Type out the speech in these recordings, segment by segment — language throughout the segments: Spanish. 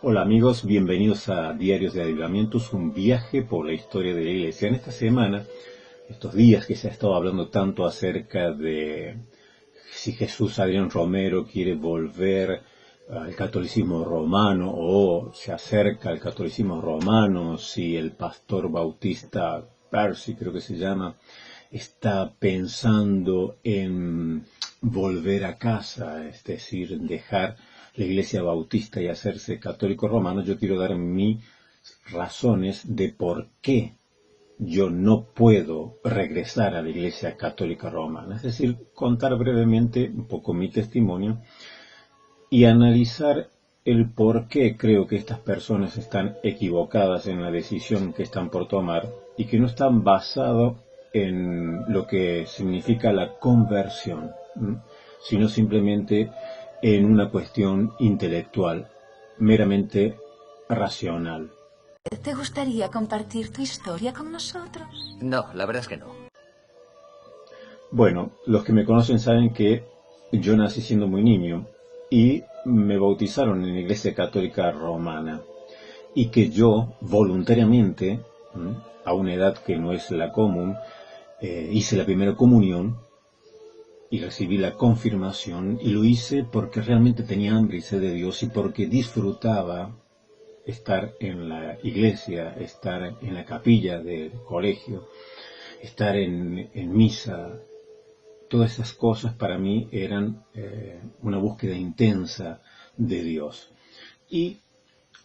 Hola amigos, bienvenidos a Diarios de Avivamientos, un viaje por la historia de la Iglesia. En esta semana, estos días que se ha estado hablando tanto acerca de si Jesús Adrián Romero quiere volver al catolicismo romano o se acerca al catolicismo romano, si el pastor Bautista Percy, creo que se llama, está pensando en volver a casa, es decir, dejar la Iglesia Bautista y hacerse católico romano. Yo quiero dar mis razones de por qué yo no puedo regresar a la Iglesia Católica Romana, es decir, contar brevemente un poco mi testimonio y analizar el por qué creo que estas personas están equivocadas en la decisión que están por tomar y que no están basados en lo que significa la conversión, sino simplemente en una cuestión intelectual, meramente racional. ¿Te gustaría compartir tu historia con nosotros? No, la verdad es que no. Bueno, los que me conocen saben que yo nací siendo muy niño y me bautizaron en la Iglesia Católica Romana y que yo voluntariamente, a una edad que no es la común, hice la primera comunión y recibí la confirmación y lo hice porque realmente tenía hambre y sed de Dios y porque disfrutaba estar en la iglesia, estar en la capilla del colegio, estar en misa. Todas esas cosas para mí eran una búsqueda intensa de Dios. Y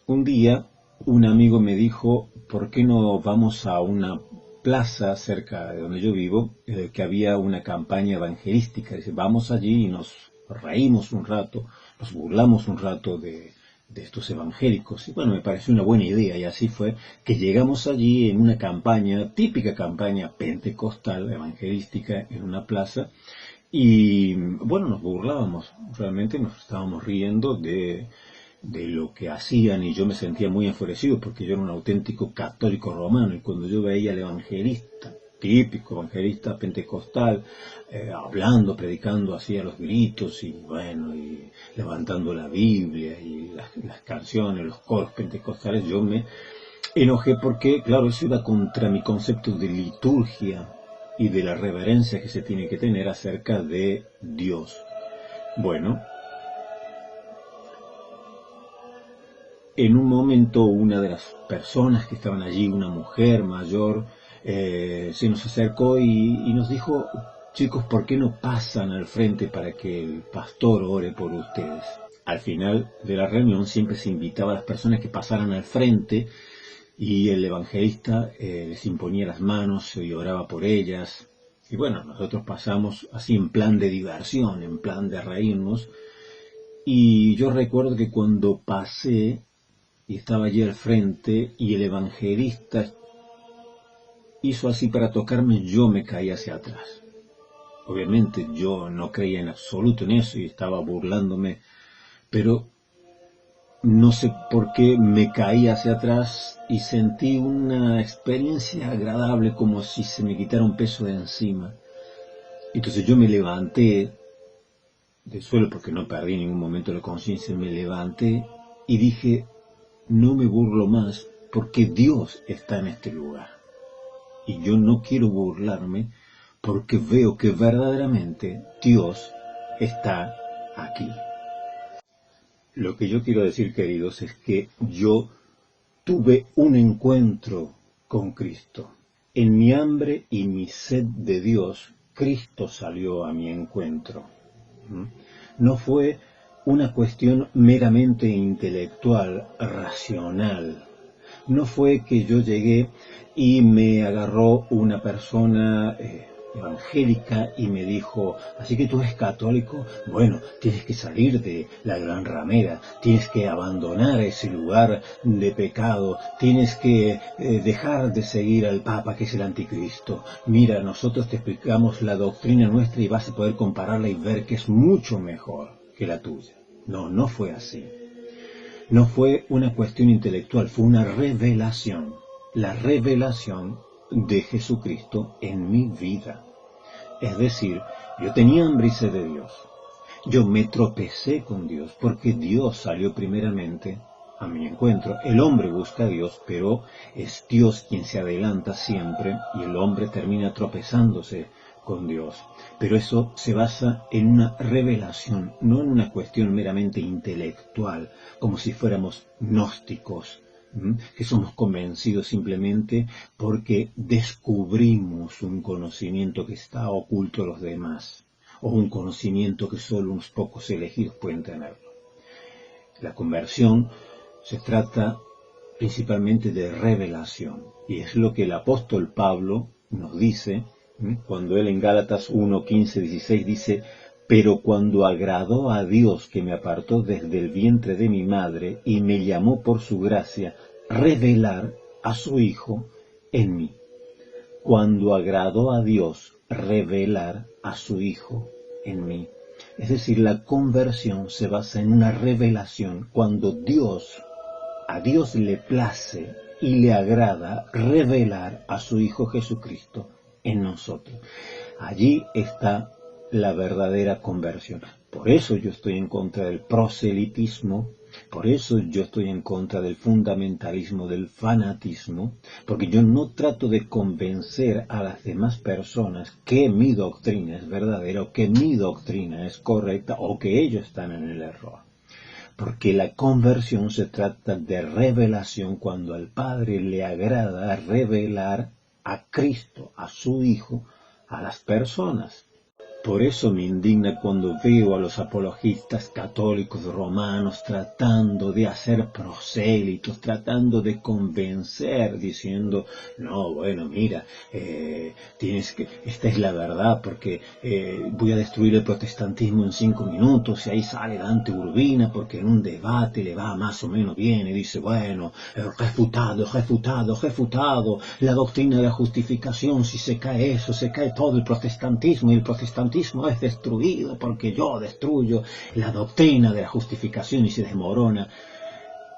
un día un amigo me dijo, ¿por qué no vamos a una plaza cerca de donde yo vivo, que había una campaña evangelística? Dice, vamos allí y nos reímos un rato, nos burlamos un rato de estos evangélicos. Y bueno, me pareció una buena idea y así fue que llegamos allí en una campaña, típica campaña pentecostal evangelística en una plaza y bueno, nos burlábamos, realmente nos estábamos riendo de lo que hacían y yo me sentía muy enfurecido porque yo era un auténtico católico romano y cuando yo veía al evangelista, típico evangelista pentecostal, hablando, predicando así a los gritos y bueno, y levantando la Biblia y las canciones, los coros pentecostales, yo me enojé porque, claro, eso iba contra mi concepto de liturgia y de la reverencia que se tiene que tener acerca de Dios. Bueno, en un momento una de las personas que estaban allí, una mujer mayor, se nos acercó y nos dijo, chicos, ¿por qué no pasan al frente para que el pastor ore por ustedes? Al final de la reunión siempre se invitaba a las personas que pasaran al frente y el evangelista les imponía las manos y oraba por ellas. Y bueno, nosotros pasamos así en plan de diversión, en plan de reírnos. Y yo recuerdo que cuando pasé y estaba allí al frente y el evangelista hizo así para tocarme, yo me caí hacia atrás. Obviamente yo no creía en absoluto en eso y estaba burlándome, pero no sé por qué me caí hacia atrás y sentí una experiencia agradable como si se me quitara un peso de encima. Entonces yo me levanté del suelo porque no perdí en ningún momento la conciencia, me levanté y dije, no me burlo más porque Dios está en este lugar. Y yo no quiero burlarme porque veo que verdaderamente Dios está aquí. Lo que yo quiero decir, queridos, es que yo tuve un encuentro con Cristo. En mi hambre y mi sed de Dios, Cristo salió a mi encuentro. No fue una cuestión meramente intelectual, racional. No fue que yo llegué y me agarró una persona evangélica y me dijo, así que tú eres católico, bueno, tienes que salir de la Gran Ramera, tienes que abandonar ese lugar de pecado, tienes que dejar de seguir al Papa que es el anticristo. Mira, nosotros te explicamos la doctrina nuestra y vas a poder compararla y ver que es mucho mejor que la tuya. No, no fue así. No fue una cuestión intelectual, fue una revelación. La revelación de Jesucristo en mi vida. Es decir, yo tenía hambre y sed de Dios. Yo me tropecé con Dios porque Dios salió primeramente a mi encuentro. El hombre busca a Dios, pero es Dios quien se adelanta siempre y el hombre termina tropezándose con Dios. Pero eso se basa en una revelación, no en una cuestión meramente intelectual, como si fuéramos gnósticos, que somos convencidos simplemente porque descubrimos un conocimiento que está oculto a los demás, o un conocimiento que solo unos pocos elegidos pueden tenerlo. La conversión se trata principalmente de revelación, y es lo que el apóstol Pablo nos dice cuando él en Gálatas 1, 15, 16 dice: pero cuando agradó a Dios que me apartó desde el vientre de mi madre y me llamó por su gracia, revelar a su Hijo en mí. Cuando agradó a Dios, revelar a su Hijo en mí. Es decir, la conversión se basa en una revelación cuando a Dios le place y le agrada revelar a su Hijo Jesucristo en nosotros. Allí está la verdadera conversión. Por eso yo estoy en contra del proselitismo, por eso yo estoy en contra del fundamentalismo, del fanatismo, porque yo no trato de convencer a las demás personas que mi doctrina es verdadera o que mi doctrina es correcta o que ellos están en el error. Porque la conversión se trata de revelación cuando al Padre le agrada revelar a Cristo, a su Hijo, a las personas. Por eso me indigna cuando veo a los apologistas católicos romanos tratando de hacer prosélitos, tratando de convencer, diciendo: no, bueno, mira, esta es la verdad, porque voy a destruir el protestantismo en 5 minutos, y ahí sale Dante Urbina, porque en un debate le va más o menos bien, y dice: bueno, refutado, la doctrina de la justificación, si se cae eso, se cae todo el protestantismo, y el protestantismo es destruido porque yo destruyo la doctrina de la justificación y se desmorona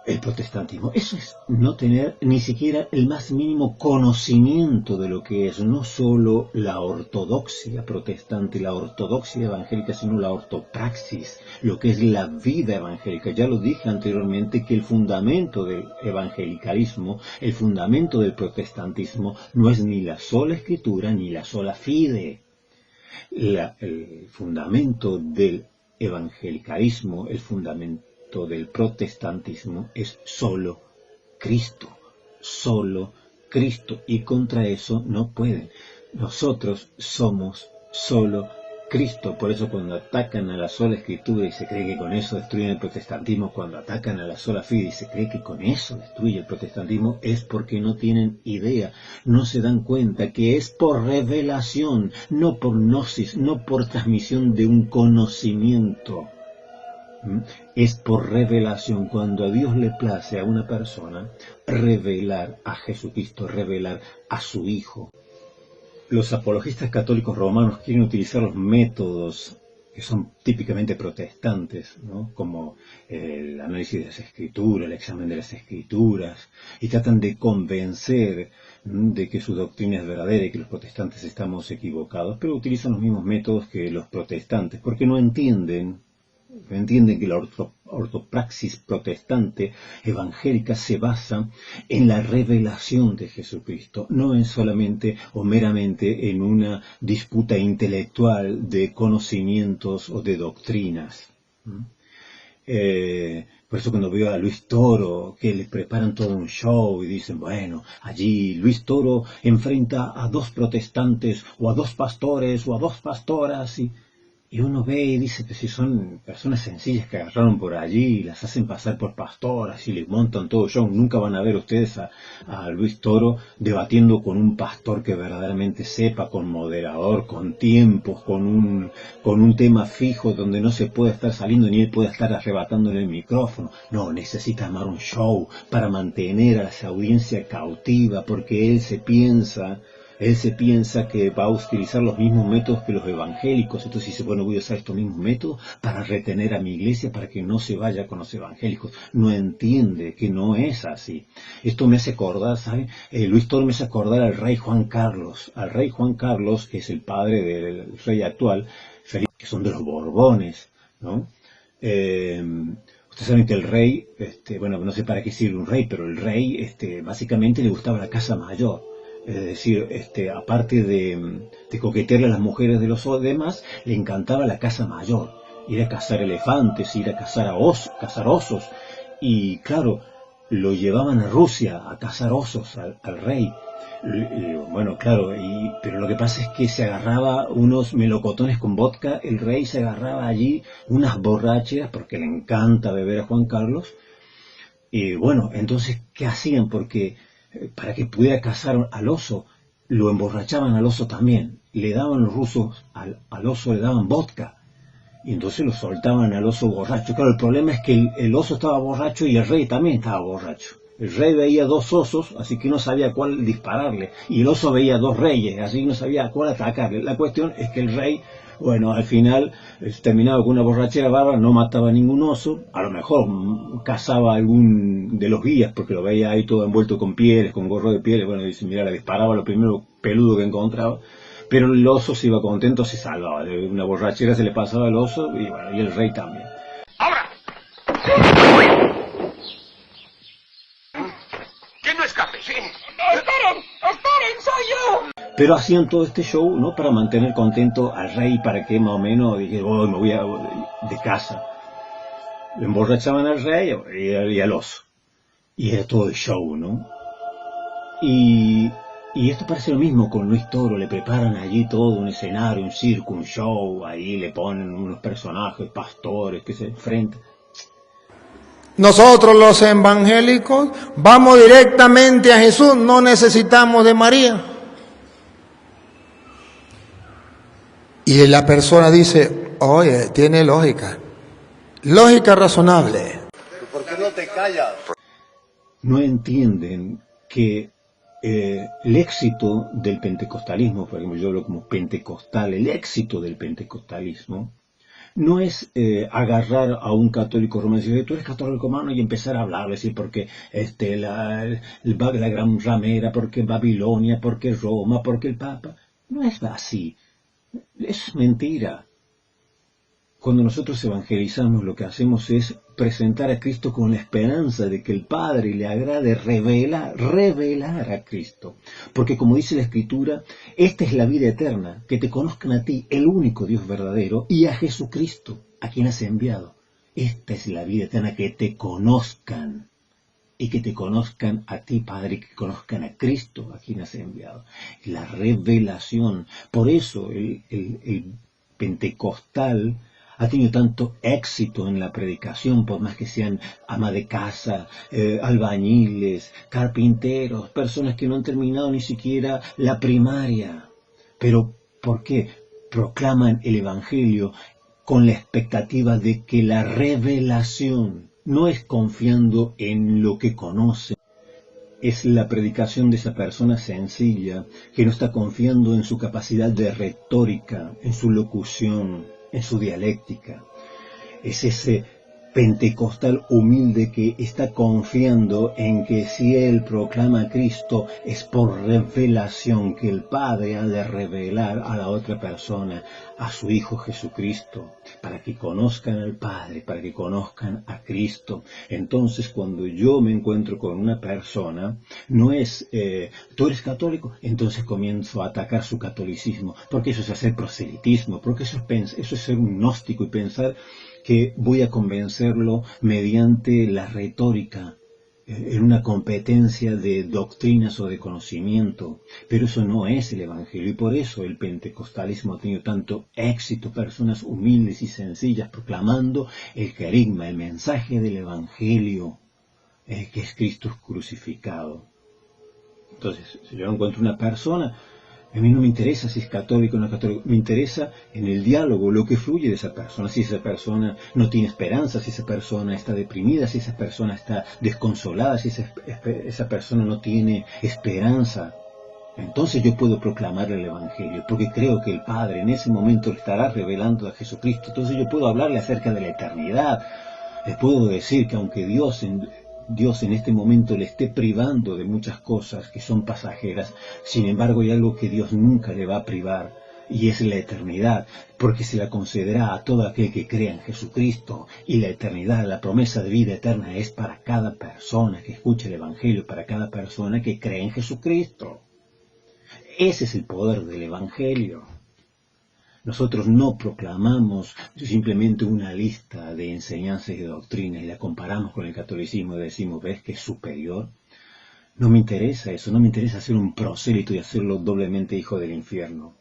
el protestantismo. Eso es no tener ni siquiera el más mínimo conocimiento de lo que es no solo la ortodoxia protestante, la ortodoxia evangélica, sino la ortopraxis, lo que es la vida evangélica. Ya lo dije anteriormente que el fundamento del evangelicalismo, el fundamento del protestantismo no es ni la sola escritura ni la sola fide. El fundamento del evangelicalismo, el fundamento del protestantismo es solo Cristo, y contra eso no pueden. Nosotros somos solo Cristo. Por eso cuando atacan a la sola escritura y se cree que con eso destruyen el protestantismo, cuando atacan a la sola fide y se cree que con eso destruye el protestantismo, es porque no tienen idea, no se dan cuenta que es por revelación, no por gnosis, no por transmisión de un conocimiento. Es por revelación. Cuando a Dios le place a una persona revelar a Jesucristo, revelar a su Hijo. Los apologistas católicos romanos quieren utilizar los métodos que son típicamente protestantes, ¿no? Como el análisis de las escrituras, el examen de las escrituras, y tratan de convencer de que su doctrina es verdadera y que los protestantes estamos equivocados, pero utilizan los mismos métodos que los protestantes, porque no entienden que la ortopraxis protestante evangélica se basa en la revelación de Jesucristo, no en solamente o meramente en una disputa intelectual de conocimientos o de doctrinas. Por eso cuando veo a Luis Toro, que le preparan todo un show y dicen: bueno, allí Luis Toro enfrenta a 2 protestantes o a 2 pastores o a 2 pastoras, y uno ve y dice que si son personas sencillas que agarraron por allí y las hacen pasar por pastoras y les montan todo show, nunca van a ver ustedes a Luis Toro debatiendo con un pastor que verdaderamente sepa, con moderador, con tiempos, con un tema fijo donde no se puede estar saliendo ni él puede estar arrebatándole el micrófono. No, necesita armar un show para mantener a esa audiencia cautiva, porque él se piensa que va a utilizar los mismos métodos que los evangélicos. Entonces dice: bueno, voy a usar estos mismos métodos para retener a mi iglesia, para que no se vaya con los evangélicos. No entiende que no es así. Esto me hace acordar, ¿sabe? Luis Toro me hace acordar al rey Juan Carlos. Al rey Juan Carlos, que es el padre del rey actual, Felipe, que son de los Borbones, ¿no? Ustedes saben que el rey, bueno, no sé para qué sirve un rey, pero el rey, básicamente le gustaba la casa mayor. Es decir, aparte de coquetearle a las mujeres de los demás, le encantaba la casa mayor. Ir a cazar elefantes, ir a cazar cazar osos. Y claro, lo llevaban a Rusia a cazar osos al rey. Bueno, claro, pero lo que pasa es que se agarraba unos melocotones con vodka, el rey se agarraba allí unas borracheras, porque le encanta beber a Juan Carlos, y bueno, entonces, ¿qué hacían? Porque para que pudiera cazar al oso, lo emborrachaban al oso también, le daban los rusos, al oso le daban vodka, y entonces lo soltaban al oso borracho. Claro, el problema es que el oso estaba borracho y el rey también estaba borracho. El rey veía dos osos, así que no sabía cuál dispararle. Y el oso veía dos reyes, así que no sabía a cuál atacarle. La cuestión es que el rey, bueno, al final terminaba con una borrachera bárbara, no mataba a ningún oso. A lo mejor cazaba a algún de los guías, porque lo veía ahí todo envuelto con pieles, con gorro de pieles. Bueno, dice, mira, le disparaba lo primero peludo que encontraba. Pero el oso se iba contento, se salvaba. De una borrachera se le pasaba al oso y bueno, y el rey también. ¡Ahora! ¡Que no escape! ¡Sí! ¡Esperen! ¡Esperen! ¡Soy yo! Pero hacían todo este show, ¿no? Para mantener contento al rey, para que más o menos dije, oh, me voy de casa. Lo emborrachaban al rey y al oso. Y era todo el show, ¿no? Y esto parece lo mismo con Luis Toro, le preparan allí todo un escenario, un circo, un show, ahí le ponen unos personajes, pastores que se enfrentan. Nosotros los evangélicos vamos directamente a Jesús, no necesitamos de María. Y la persona dice, oye, tiene lógica, lógica razonable. ¿Por qué no te callas? No entienden que el éxito del pentecostalismo, por ejemplo, yo hablo como pentecostal, el éxito del pentecostalismo no es agarrar a un católico romano y decir, tú eres católico romano, y empezar a hablar, decir, porque la gran ramera, porque Babilonia, porque Roma, porque el Papa. No es así. Es mentira. Cuando nosotros evangelizamos, lo que hacemos es presentar a Cristo con la esperanza de que el Padre le agrade revelar a Cristo. Porque como dice la Escritura, esta es la vida eterna, que te conozcan a ti, el único Dios verdadero, y a Jesucristo, a quien has enviado. Esta es la vida eterna, que te conozcan, y que te conozcan a ti, Padre, y que conozcan a Cristo, a quien has enviado. La revelación. Por eso el pentecostal ha tenido tanto éxito en la predicación, por más que sean ama de casa, albañiles, carpinteros, personas que no han terminado ni siquiera la primaria. Pero, ¿por qué? Proclaman el Evangelio con la expectativa de que la revelación no es confiando en lo que conocen, es la predicación de esa persona sencilla que no está confiando en su capacidad de retórica, en su locución, en su dialéctica. Es ese pentecostal humilde que está confiando en que si él proclama a Cristo es por revelación, que el Padre ha de revelar a la otra persona, a su Hijo Jesucristo, para que conozcan al Padre, para que conozcan a Cristo. Entonces, cuando yo me encuentro con una persona, no es, tú eres católico, entonces comienzo a atacar su catolicismo, porque eso es hacer proselitismo, porque eso es ser un gnóstico y pensar que voy a convencerlo mediante la retórica, en una competencia de doctrinas o de conocimiento. Pero eso no es el Evangelio, y por eso el pentecostalismo ha tenido tanto éxito, personas humildes y sencillas proclamando el querigma, el mensaje del Evangelio, que es Cristo crucificado. Entonces, si yo encuentro una persona, a mí no me interesa si es católico o no es católico, me interesa en el diálogo, lo que fluye de esa persona, si esa persona no tiene esperanza, si esa persona está deprimida, si esa persona está desconsolada, si esa persona no tiene esperanza. Entonces yo puedo proclamarle el Evangelio, porque creo que el Padre en ese momento le estará revelando a Jesucristo. Entonces yo puedo hablarle acerca de la eternidad. Les puedo decir que aunque Dios en este momento le esté privando de muchas cosas que son pasajeras, sin embargo hay algo que Dios nunca le va a privar, y es la eternidad, porque se la concederá a todo aquel que crea en Jesucristo, y la eternidad, la promesa de vida eterna es para cada persona que escuche el Evangelio, para cada persona que cree en Jesucristo. Ese es el poder del Evangelio. Nosotros no proclamamos simplemente una lista de enseñanzas y de doctrinas y la comparamos con el catolicismo y decimos, ¿ves que es superior? No me interesa eso, no me interesa ser un prosélito y hacerlo doblemente hijo del infierno.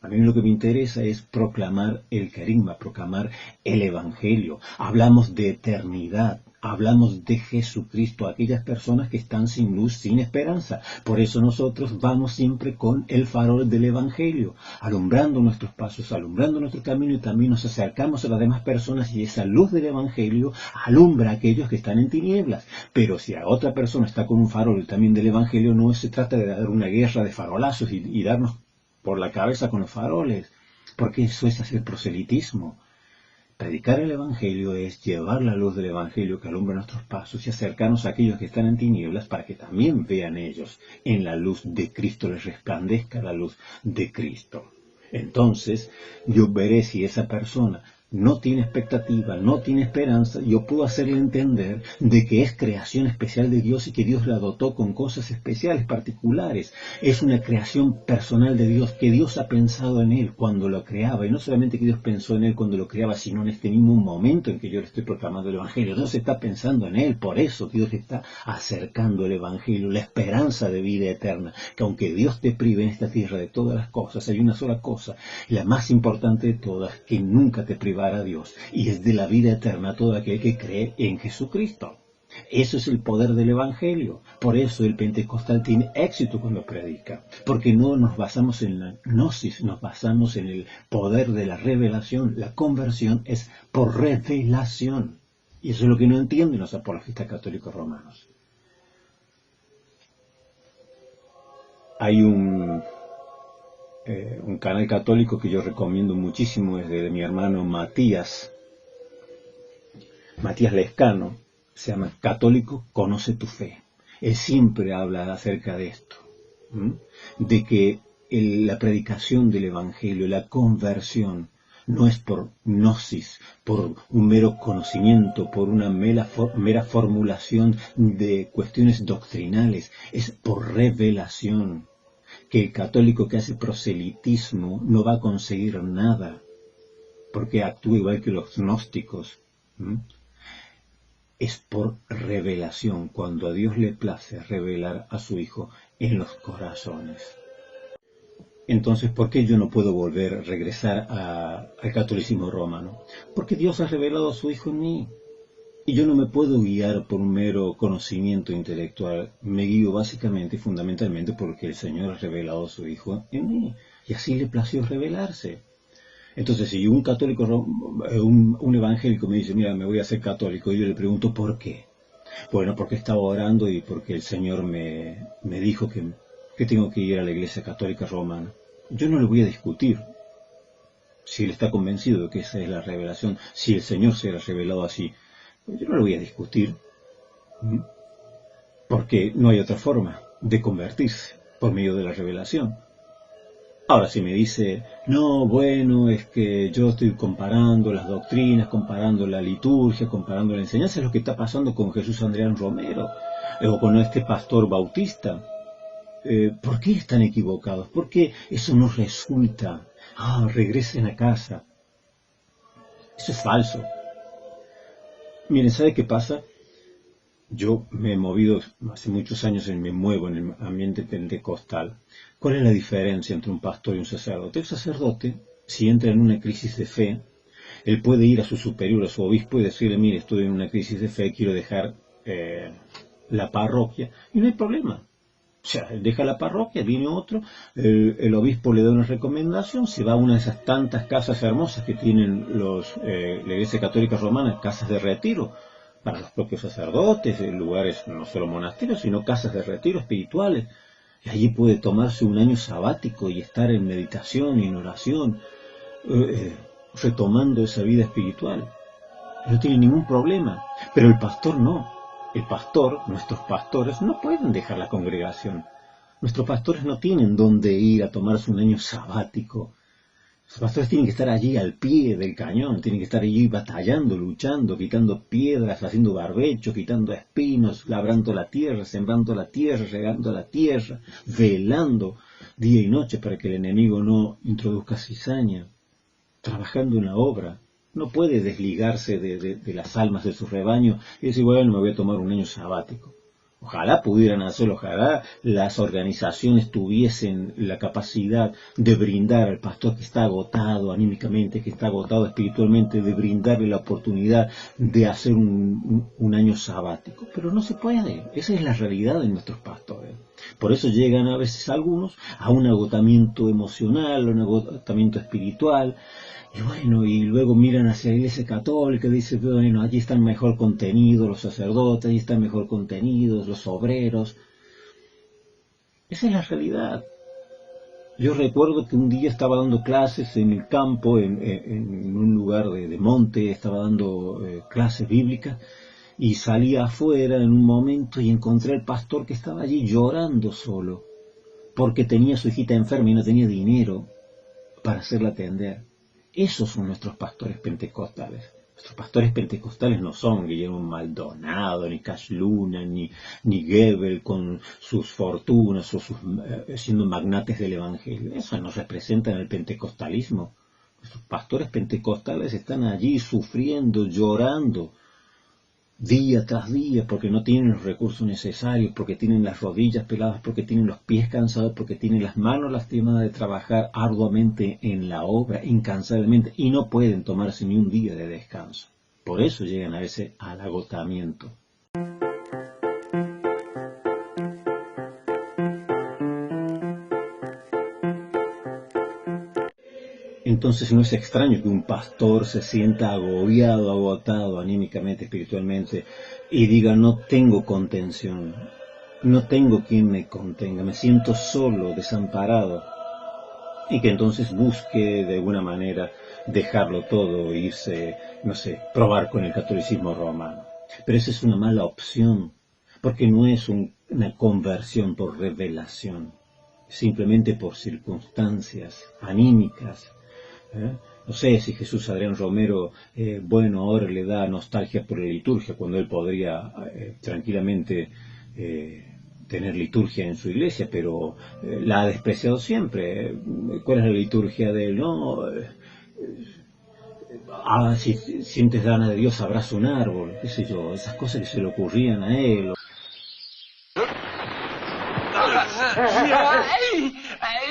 A mí lo que me interesa es proclamar el carisma, proclamar el Evangelio. Hablamos de eternidad, hablamos de Jesucristo, aquellas personas que están sin luz, sin esperanza. Por eso nosotros vamos siempre con el farol del Evangelio, alumbrando nuestros pasos, alumbrando nuestro camino, y también nos acercamos a las demás personas y esa luz del Evangelio alumbra a aquellos que están en tinieblas. Pero si a otra persona está con un farol también del Evangelio, no se trata de dar una guerra de farolazos y darnos por la cabeza con los faroles, porque eso es hacer proselitismo. Predicar el Evangelio es llevar la luz del Evangelio que alumbra nuestros pasos y acercarnos a aquellos que están en tinieblas para que también vean ellos en la luz de Cristo, les resplandezca la luz de Cristo. Entonces yo veré si esa persona no tiene expectativa, no tiene esperanza, yo puedo hacerle entender de que es creación especial de Dios y que Dios la dotó con cosas especiales, particulares. Es una creación personal de Dios, que Dios ha pensado en él cuando lo creaba, y no solamente que Dios pensó en él cuando lo creaba, sino en este mismo momento en que yo le estoy proclamando el Evangelio. Dios está pensando en él, por eso Dios le está acercando el Evangelio, la esperanza de vida eterna, que aunque Dios te prive en esta tierra de todas las cosas, hay una sola cosa, la más importante de todas, que nunca te priva a Dios, y es de la vida eterna todo aquel que cree en Jesucristo. Eso es el poder del Evangelio. Por eso el pentecostal tiene éxito cuando predica, porque no nos basamos en la gnosis, nos basamos en el poder de la revelación. La conversión es por revelación, y eso es lo que no entienden los apologistas católicos romanos. Hay un canal católico que yo recomiendo muchísimo, es de mi hermano Matías Lescano, se llama Católico Conoce tu Fe. Él siempre habla acerca de esto, de que la predicación del Evangelio, la conversión, no es por gnosis, por un mero conocimiento, por una mera formulación de cuestiones doctrinales, es por revelación. Que el católico que hace proselitismo no va a conseguir nada, porque actúa igual que los gnósticos. Es por revelación, cuando a Dios le place revelar a su Hijo en los corazones. Entonces, ¿por qué yo no puedo regresar al catolicismo romano? Porque Dios ha revelado a su Hijo en mí. Y yo no me puedo guiar por un mero conocimiento intelectual, me guío básicamente y fundamentalmente porque el Señor ha revelado a su Hijo en mí, y así le plació revelarse. Entonces, si un católico, un evangélico me dice, mira, me voy a hacer católico, y yo le pregunto, ¿por qué? Bueno, porque estaba orando y porque el Señor me dijo que tengo que ir a la Iglesia Católica Romana. Yo no le voy a discutir si él está convencido de que esa es la revelación, si el Señor se ha revelado así. Yo no lo voy a discutir, porque no hay otra forma de convertirse por medio de la revelación. Ahora, si me dice, no, bueno, es que yo estoy comparando las doctrinas, comparando la liturgia, comparando la enseñanza, es lo que está pasando con Jesús Adrián Romero, o con este pastor bautista. ¿Por qué están equivocados? ¿Por qué eso no resulta? Regresen a casa. Eso es falso. Miren, ¿sabe qué pasa? Yo me he movido hace muchos años, me muevo en el ambiente pentecostal. ¿Cuál es la diferencia entre un pastor y un sacerdote? El sacerdote, si entra en una crisis de fe, él puede ir a su superior, a su obispo, y decirle, mire, estoy en una crisis de fe, quiero dejar la parroquia, y no hay problema. O sea, él deja la parroquia, viene otro, el obispo le da una recomendación, se va a una de esas tantas casas hermosas que tienen la Iglesia Católica Romana, casas de retiro, para los propios sacerdotes, lugares no solo monasterios, sino casas de retiro espirituales. Y allí puede tomarse un año sabático y estar en meditación y en oración, retomando esa vida espiritual. No tiene ningún problema. Pero el pastor no. El pastor, nuestros pastores, no pueden dejar la congregación. Nuestros pastores no tienen dónde ir a tomarse un año sabático. Los pastores tienen que estar allí al pie del cañón, tienen que estar allí batallando, luchando, quitando piedras, haciendo barbecho, quitando espinos, labrando la tierra, sembrando la tierra, regando la tierra, velando día y noche para que el enemigo no introduzca cizaña, trabajando en la obra. No puede desligarse de las almas de su rebaño y decir, bueno, me voy a tomar un año sabático. Ojalá pudieran hacerlo, ojalá las organizaciones tuviesen la capacidad de brindar al pastor que está agotado anímicamente, que está agotado espiritualmente, de brindarle la oportunidad de hacer un año sabático. Pero no se puede, esa es la realidad de nuestros pastores. Por eso llegan a veces algunos a un agotamiento emocional, a un agotamiento espiritual. Y bueno, y luego miran hacia la Iglesia Católica y dicen, bueno, allí están mejor contenidos los sacerdotes, allí están mejor contenidos los obreros. Esa es la realidad. Yo recuerdo que un día estaba dando clases en el campo, en un lugar de monte, estaba dando clases bíblicas, y salí afuera en un momento y encontré al pastor que estaba allí llorando solo, porque tenía a su hijita enferma y no tenía dinero para hacerla atender. Esos son nuestros pastores pentecostales. Nuestros pastores pentecostales no son Guillermo Maldonado, ni Cash Luna, ni Goebbels con sus fortunas o siendo magnates del Evangelio. Eso no representa el pentecostalismo. Nuestros pastores pentecostales están allí sufriendo, llorando, día tras día, porque no tienen los recursos necesarios, porque tienen las rodillas peladas, porque tienen los pies cansados, porque tienen las manos lastimadas de trabajar arduamente en la obra, incansablemente, y no pueden tomarse ni un día de descanso. Por eso llegan a veces al agotamiento. Entonces no es extraño que un pastor se sienta agobiado, agotado anímicamente, espiritualmente, y diga, no tengo contención, no tengo quien me contenga, me siento solo, desamparado, y que entonces busque de alguna manera dejarlo todo, irse, no sé, probar con el catolicismo romano. Pero esa es una mala opción, porque no es una conversión por revelación, simplemente por circunstancias anímicas. No sé si Jesús Adrián Romero, bueno, ahora le da nostalgia por la liturgia, cuando él podría tranquilamente tener liturgia en su iglesia, pero la ha despreciado siempre. ¿Cuál es la liturgia de él? No, si sientes ganas de Dios, abraza un árbol, qué sé yo, esas cosas que se le ocurrían a él.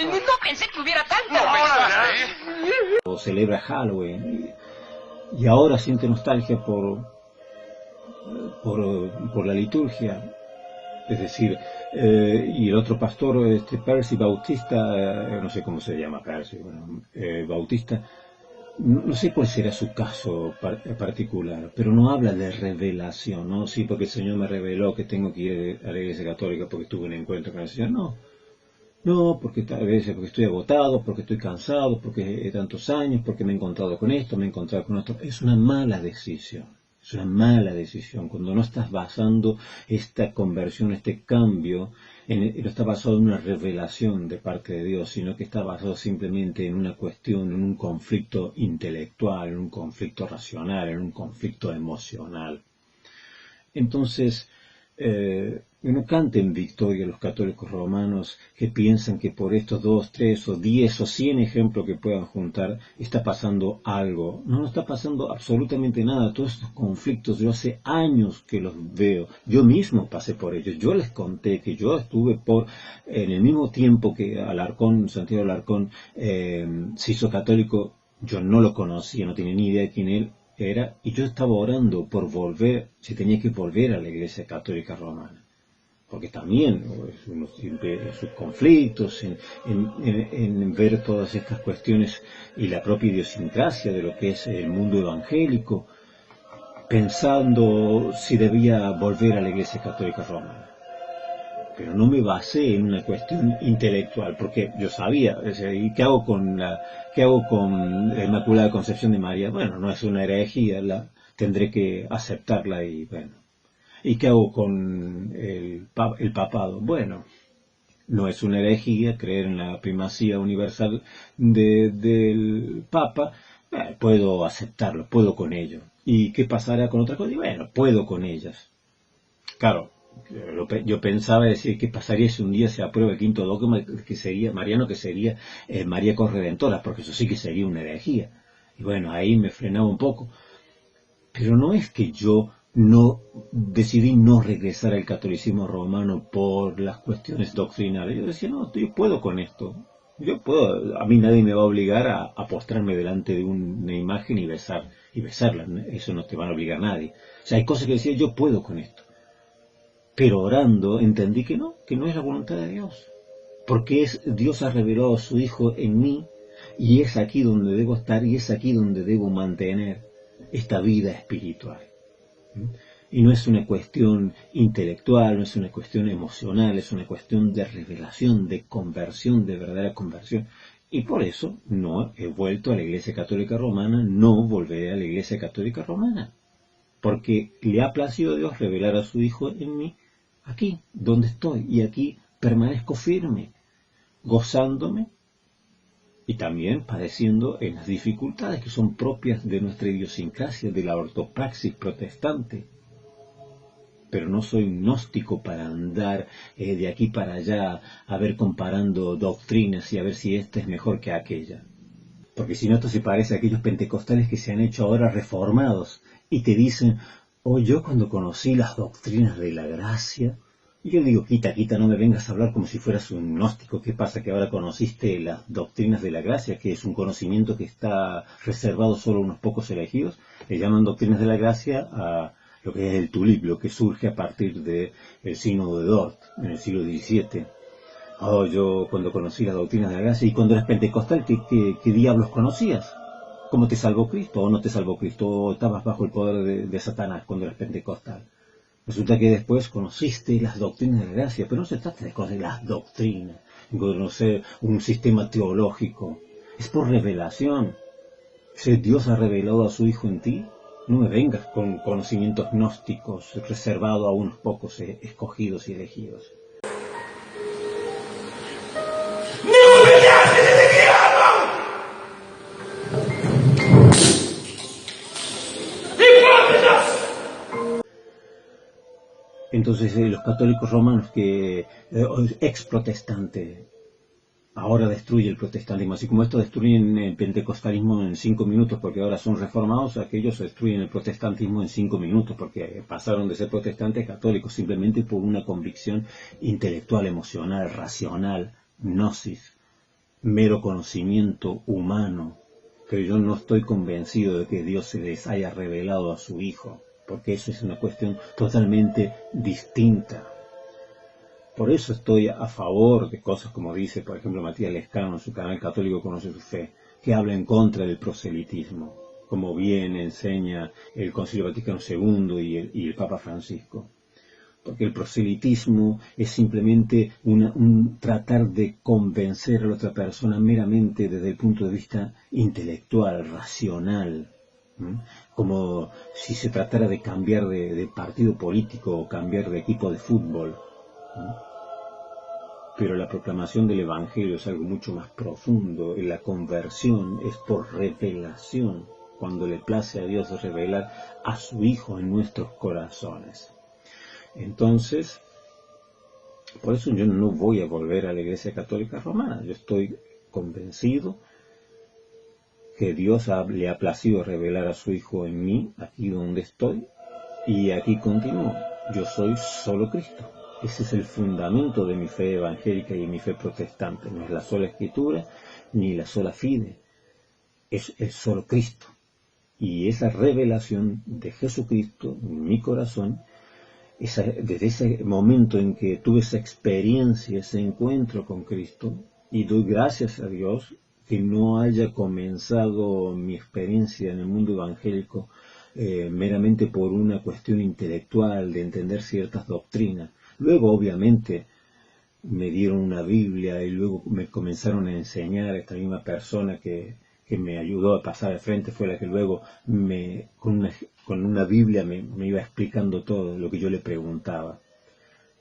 No pensé que hubiera tanto. O celebra Halloween y ahora siente nostalgia por la liturgia. Es decir, y el otro pastor, Percy Bautista, no sé cómo se llama Percy, bueno, Bautista, no sé cuál será su caso particular, pero no habla de revelación, ¿no? Sí, porque el Señor me reveló que tengo que ir a la Iglesia Católica porque tuve un encuentro con el Señor. No, porque tal vez porque estoy agotado, porque estoy cansado, porque he tantos años, porque me he encontrado con esto, me he encontrado con otro. Es una mala decisión. Es una mala decisión cuando no estás basando esta conversión, este cambio, no está basado en una revelación de parte de Dios, sino que está basado simplemente en una cuestión, en un conflicto intelectual, en un conflicto racional, en un conflicto emocional. Entonces, no canten victoria los católicos romanos que piensan que por estos 2, 3 o 10 o 100 ejemplos que puedan juntar está pasando algo. No está pasando absolutamente nada. Todos estos conflictos yo hace años que los veo. Yo mismo pasé por ellos. Yo les conté que yo estuve en el mismo tiempo que Santiago Alarcón se hizo católico. Yo no lo conocía, no tenía ni idea de quién él era, y yo estaba orando por si tenía que volver a la Iglesia Católica Romana. Porque también uno siempre en sus conflictos, en ver todas estas cuestiones y la propia idiosincrasia de lo que es el mundo evangélico, pensando si debía volver a la Iglesia Católica Romana. Pero no me basé en una cuestión intelectual, porque yo sabía, ¿y qué hago con la Inmaculada Concepción de María? Bueno, no es una herejía, tendré que aceptarla y bueno. ¿Y qué hago con el papado? Bueno, No es una herejía creer en la primacía universal del Papa. Puedo aceptarlo, puedo con ello. ¿Y qué pasará con otras cosas? Y bueno, puedo con ellas. Claro, yo pensaba decir, ¿qué pasaría si un día se aprueba el quinto dogma que sería mariano, que sería María Corredentora? Porque eso sí que sería una herejía. Y bueno, ahí me frenaba un poco. Pero no es que yo no decidí no regresar al catolicismo romano por las cuestiones doctrinales. Yo decía, no, yo puedo con esto. Yo puedo, a mí nadie me va a obligar a postrarme delante de una imagen y besarla. Eso no te va a obligar a nadie. O sea, hay cosas que decía, yo puedo con esto. Pero orando entendí que no es la voluntad de Dios. Porque Dios ha revelado a su Hijo en mí, y es aquí donde debo estar, y es aquí donde debo mantener esta vida espiritual. Y no es una cuestión intelectual, no es una cuestión emocional, es una cuestión de revelación, de conversión, de verdadera conversión. Y por eso no he vuelto a la Iglesia Católica Romana, no volveré a la Iglesia Católica Romana. Porque le ha placido a Dios revelar a su Hijo en mí, aquí, donde estoy, y aquí permanezco firme, gozándome y también padeciendo en las dificultades que son propias de nuestra idiosincrasia, de la ortopraxis protestante. Pero no soy gnóstico para andar de aquí para allá a ver comparando doctrinas y a ver si esta es mejor que aquella. Porque si no, esto se parece a aquellos pentecostales que se han hecho ahora reformados y te dicen, yo cuando conocí las doctrinas de la gracia, y yo digo, quita, no me vengas a hablar como si fueras un gnóstico. ¿Qué pasa que ahora conociste las doctrinas de la gracia, que es un conocimiento que está reservado solo a unos pocos elegidos? Le llaman doctrinas de la gracia a lo que es el tulip, lo que surge a partir del sínodo de Dort, en el siglo XVII. Yo cuando conocí las doctrinas de la gracia, y cuando eras pentecostal, ¿qué diablos conocías? ¿Cómo te salvó Cristo o no te salvó Cristo? ¿O estabas bajo el poder de Satanás cuando eras pentecostal? Resulta que después conociste las doctrinas de la gracia, pero no se trata de conocer las doctrinas, de conocer un sistema teológico. Es por revelación. Si Dios ha revelado a su Hijo en ti, no me vengas con conocimientos gnósticos reservados a unos pocos escogidos y elegidos. Entonces los católicos romanos que ex protestantes ahora destruyen el protestantismo, así como estos destruyen el pentecostalismo en 5 minutos porque ahora son reformados, aquellos destruyen el protestantismo en 5 minutos porque pasaron de ser protestantes a católicos simplemente por una convicción intelectual, emocional, racional, gnosis, mero conocimiento humano. Pero yo no estoy convencido de que Dios se les haya revelado a su Hijo, porque eso es una cuestión totalmente distinta. Por eso estoy a favor de cosas como dice, por ejemplo, Matías Lescano en su canal Católico Conoce su Fe, que habla en contra del proselitismo, como bien enseña el Concilio Vaticano II y el Papa Francisco. Porque el proselitismo es simplemente un tratar de convencer a la otra persona meramente desde el punto de vista intelectual, racional, como si se tratara de cambiar de partido político o cambiar de equipo de fútbol. Pero la proclamación del Evangelio es algo mucho más profundo, y la conversión es por revelación, cuando le place a Dios revelar a su Hijo en nuestros corazones. Entonces, por eso yo no voy a volver a la Iglesia Católica Romana. Yo estoy convencido que Dios le ha placido revelar a su Hijo en mí, aquí donde estoy, y aquí continúo. Yo soy solo Cristo. Ese es el fundamento de mi fe evangélica y mi fe protestante. No es la sola Escritura, ni la sola fide. Es el solo Cristo. Y esa revelación de Jesucristo en mi corazón, desde ese momento en que tuve esa experiencia, ese encuentro con Cristo, y doy gracias a Dios que no haya comenzado mi experiencia en el mundo evangélico meramente por una cuestión intelectual de entender ciertas doctrinas. Luego, obviamente, me dieron una Biblia y luego me comenzaron a enseñar. Esta misma persona que me ayudó a pasar al frente fue la que luego con una Biblia me iba explicando todo lo que yo le preguntaba.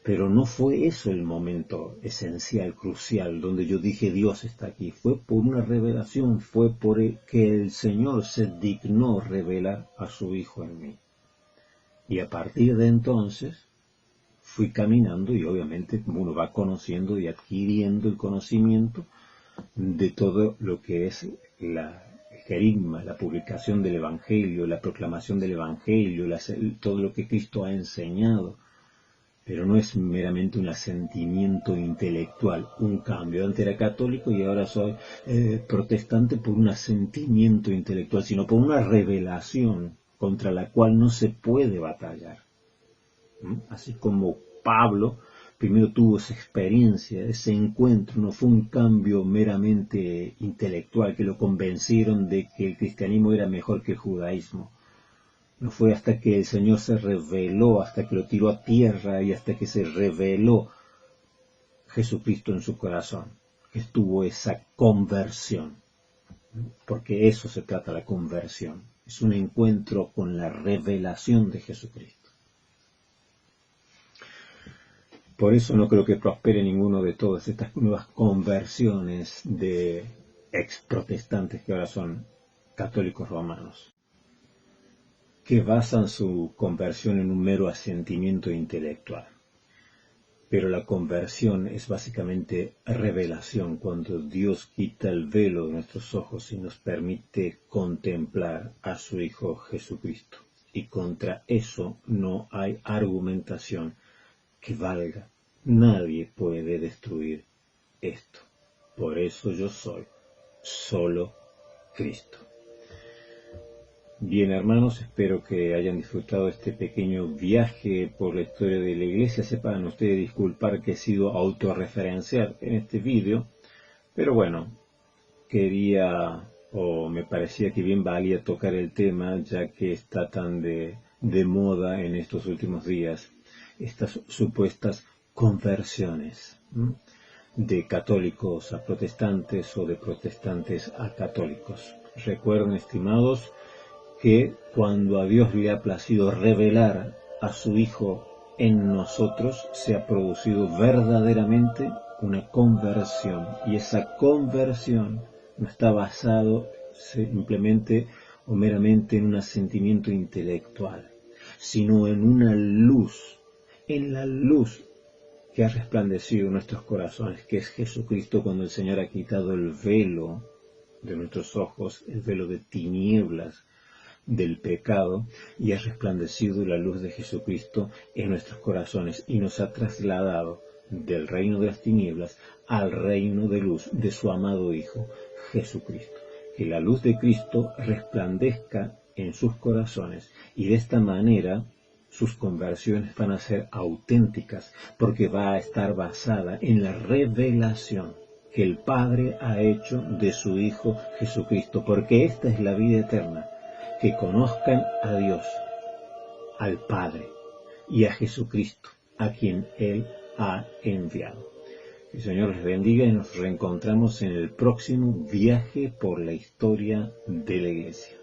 Pero no fue eso el momento esencial, crucial, donde yo dije Dios está aquí. Fue por una revelación, fue por que el Señor se dignó revelar a su Hijo en mí. Y a partir de entonces fui caminando y obviamente uno va conociendo y adquiriendo el conocimiento de todo lo que es el querigma, la publicación del Evangelio, la proclamación del Evangelio, todo lo que Cristo ha enseñado. Pero no es meramente un asentimiento intelectual, un cambio. Antes era católico y ahora soy protestante por un asentimiento intelectual, sino por una revelación contra la cual no se puede batallar. Así como Pablo primero tuvo esa experiencia, ese encuentro, no fue un cambio meramente intelectual, que lo convencieron de que el cristianismo era mejor que el judaísmo. No fue hasta que el Señor se reveló, hasta que lo tiró a tierra y hasta que se reveló Jesucristo en su corazón, que estuvo esa conversión. Porque eso se trata la conversión. Es un encuentro con la revelación de Jesucristo. Por eso no creo que prospere ninguno de todas estas nuevas conversiones de ex protestantes que ahora son católicos romanos, que basan su conversión en un mero asentimiento intelectual. Pero la conversión es básicamente revelación, cuando Dios quita el velo de nuestros ojos y nos permite contemplar a su Hijo Jesucristo. Y contra eso no hay argumentación que valga. Nadie puede destruir esto. Por eso yo soy solo Cristo. Bien, hermanos, espero que hayan disfrutado este pequeño viaje por la historia de la Iglesia. Sepan ustedes disculpar que he sido autorreferencial en este vídeo, pero bueno, me parecía que bien valía tocar el tema, ya que está tan de moda en estos últimos días, estas supuestas conversiones de católicos a protestantes o de protestantes a católicos. Recuerden, estimados, que cuando a Dios le ha placido revelar a su Hijo en nosotros, se ha producido verdaderamente una conversión. Y esa conversión no está basado simplemente o meramente en un asentimiento intelectual, sino en una luz, en la luz que ha resplandecido en nuestros corazones, que es Jesucristo, cuando el Señor ha quitado el velo de nuestros ojos, el velo de tinieblas del pecado, y ha resplandecido la luz de Jesucristo en nuestros corazones y nos ha trasladado del reino de las tinieblas al reino de luz de su amado Hijo Jesucristo. Que la luz de Cristo resplandezca en sus corazones y de esta manera sus conversiones van a ser auténticas, porque va a estar basada en la revelación que el Padre ha hecho de su Hijo Jesucristo, porque esta es la vida eterna, que conozcan a Dios, al Padre y a Jesucristo, a quien Él ha enviado. Que el Señor les bendiga y nos reencontramos en el próximo viaje por la historia de la Iglesia.